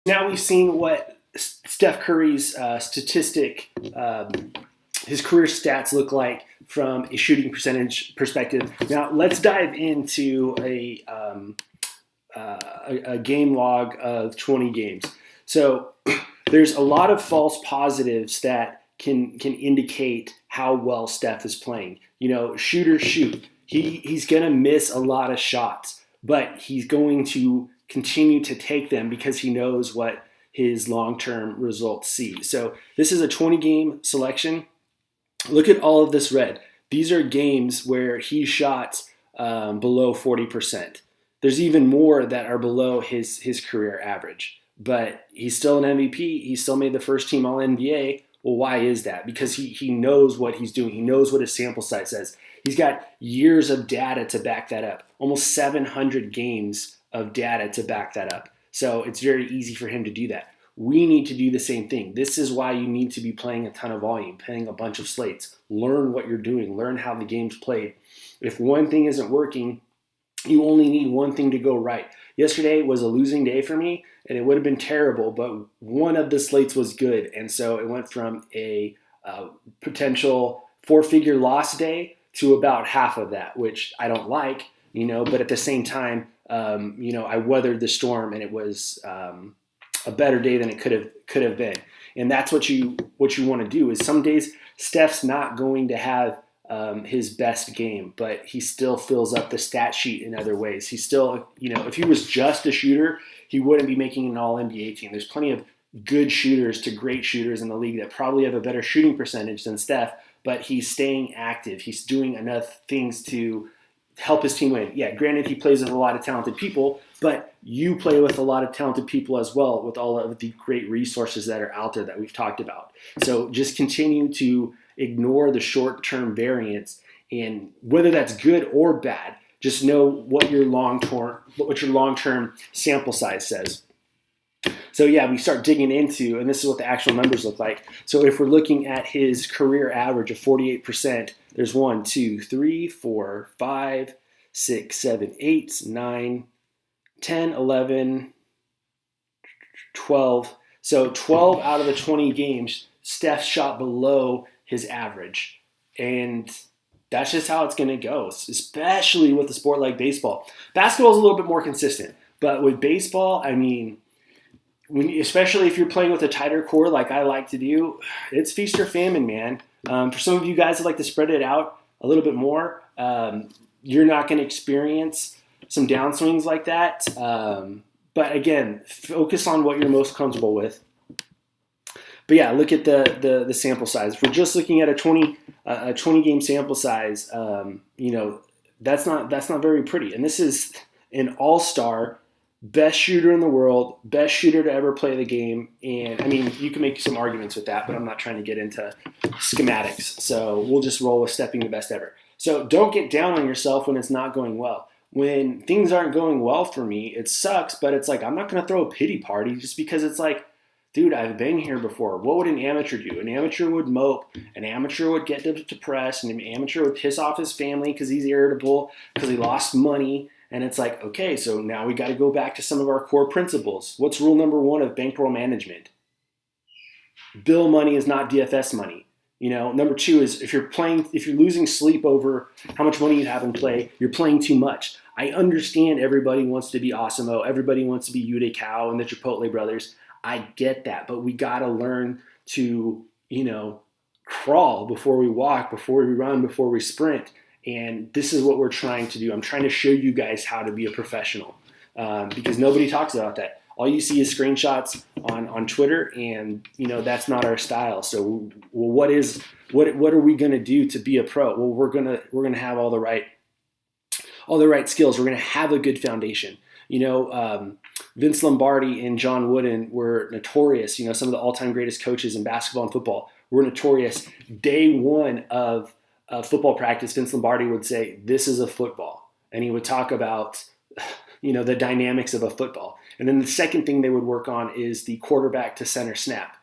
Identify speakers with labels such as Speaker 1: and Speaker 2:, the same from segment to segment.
Speaker 1: Now we've seen what Steph Curry's his career stats look like from a shooting percentage perspective. Now let's dive into a game log of 20 games. So there's a lot of false positives that can indicate how well Steph is playing. Shooters shoot. He's going to miss a lot of shots, but he's going to continue to take them because he knows what his long-term results see. So this is a 20-game selection. Look at all of this red. These are games where he shot below 40%. There's even more that are below his career average. But he's still an MVP. He still made the first team All-NBA. Well, why is that? Because he knows what he's doing. He knows what his sample size says. He's got years of data to back that up. Almost 700 games of data to back that up. So it's very easy for him to do that. We need to do the same thing. This is why you need to be playing a ton of volume, playing a bunch of slates. Learn what you're doing. Learn how the game's played. If one thing isn't working, you only need one thing to go right. Yesterday was a losing day for me, and it would have been terrible, but one of the slates was good. And so it went from a potential 4-figure loss day to about half of that, which I don't like, but at the same time, I weathered the storm, and it was a better day than it could have been. And that's what you want to do. Is some days Steph's not going to have his best game, but he still fills up the stat sheet in other ways. He still, if he was just a shooter, he wouldn't be making an All-NBA team. There's plenty of good shooters to great shooters in the league that probably have a better shooting percentage than Steph, but he's staying active. He's doing enough things to help his team win. Yeah, granted, he plays with a lot of talented people, but you play with a lot of talented people as well, with all of the great resources that are out there that we've talked about. So just continue to ignore the short-term variance, and whether that's good or bad, just know what your long-term sample size says. So yeah, we start digging into, and this is what the actual numbers look like. So if we're looking at his career average of 48%, there's 1, 2, 3, 4, 5, 6, 7, 8, 9, 10, 11, 12. So 12 out of the 20 games, Steph shot below his average. And that's just how it's going to go, especially with a sport like baseball. Basketball is a little bit more consistent. But with baseball, especially if you're playing with a tighter core like I like to do, it's feast or famine, man. For some of you guys that like to spread it out a little bit more, you're not going to experience some downswings like that. But again, focus on what you're most comfortable with. But yeah, look at the sample size. If we're just looking at a 20 game sample size, that's not very pretty. And this is an all-star, best shooter in the world, best shooter to ever play the game. And you can make some arguments with that, but I'm not trying to get into schematics. So we'll just roll with Steph being the best ever. So don't get down on yourself when it's not going well. When things aren't going well for me, it sucks, but it's like, I'm not going to throw a pity party just because it's like, dude, I've been here before. What would an amateur do? An amateur would mope. An amateur would get depressed. And an amateur would piss off his family because he's irritable, because he lost money. And it's like, okay, so now we got to go back to some of our core principles. What's rule number 1 of bankroll management? Bill money is not DFS money. Number 2 is if you're losing sleep over how much money you have in play, you're playing too much. I understand everybody wants to be Awesemo. Everybody wants to be Yude Cow and the Chipotle brothers. I get that, but we got to learn to, crawl before we walk, before we run, before we sprint. And this is what we're trying to do. I'm trying to show you guys how to be a professional because nobody talks about that. All you see is screenshots on Twitter, and that's not our style. So, what are we going to do to be a pro? Well, we're gonna have all the right skills. We're gonna have a good foundation. Vince Lombardi and John Wooden were notorious. Some of the all-time greatest coaches in basketball and football were notorious. Day one of football practice, Vince Lombardi would say, "This is a football," and he would talk about, the dynamics of a football. And then the second thing they would work on is the quarterback to center snap.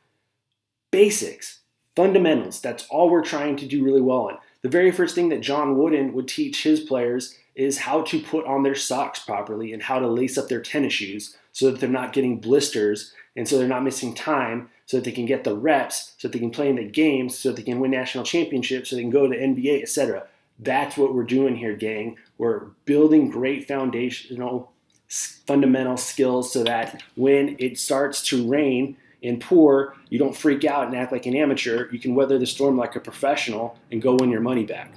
Speaker 1: Basics, fundamentals. That's all we're trying to do really well on. The very first thing that John Wooden would teach his players is how to put on their socks properly and how to lace up their tennis shoes so that they're not getting blisters And so they're not missing time so that they can get the reps, so that they can play in the games, so that they can win national championships, so they can go to the NBA, etc. That's what we're doing here, gang. We're building great fundamental skills so that when it starts to rain and pour, you don't freak out and act like an amateur. You can weather the storm like a professional and go win your money back.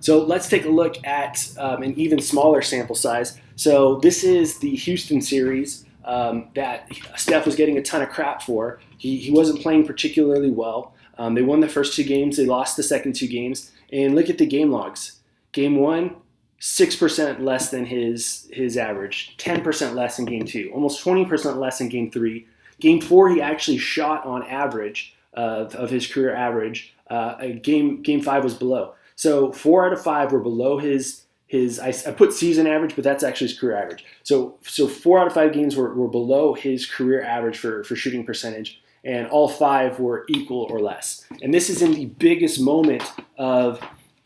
Speaker 1: So let's take a look at an even smaller sample size. So this is the Houston series that Steph was getting a ton of crap for. He wasn't playing particularly well. They won the first 2 games. They lost the second 2 games. And look at the game logs. Game 1, 6% less than his average, 10% less in game 2, almost 20% less in game 3. Game 4, he actually shot on average of his career average. Game 5 was below. So 4 out of 5 were below his I put season average, but that's actually his career average. So 4 out of 5 games were below his career average for shooting percentage, and all 5 were equal or less. And this is in the biggest moment of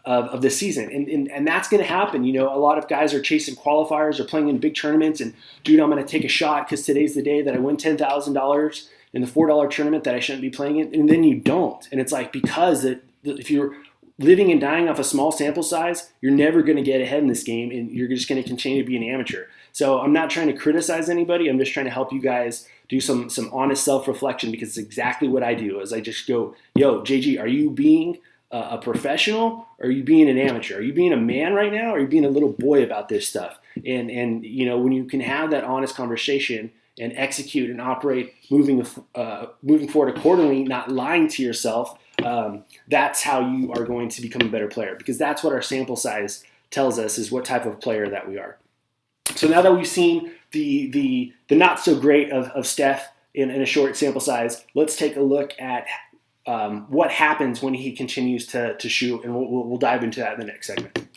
Speaker 1: the season. And that's going to happen. A lot of guys are chasing qualifiers or playing in big tournaments, and dude, I'm going to take a shot because today's the day that I win $10,000 in the $4 tournament that I shouldn't be playing in, and then you don't. And it's like, because if you're living and dying off a small sample size, you're never going to get ahead in this game, and you're just going to continue to be an amateur. So I'm not trying to criticize anybody. I'm just trying to help you guys do some honest self-reflection, because it's exactly what I do. Is I just go, yo, JG, are you being a professional, or are you being an amateur? Are you being a man right now, or are you being a little boy about this stuff? And when you can have that honest conversation and execute and operate moving forward accordingly, not lying to yourself, that's how you are going to become a better player, because that's what our sample size tells us, is what type of player that we are. So now that we've seen the not so great of Steph in a short sample size, let's take a look at what happens when he continues to shoot, and we'll dive into that in the next segment.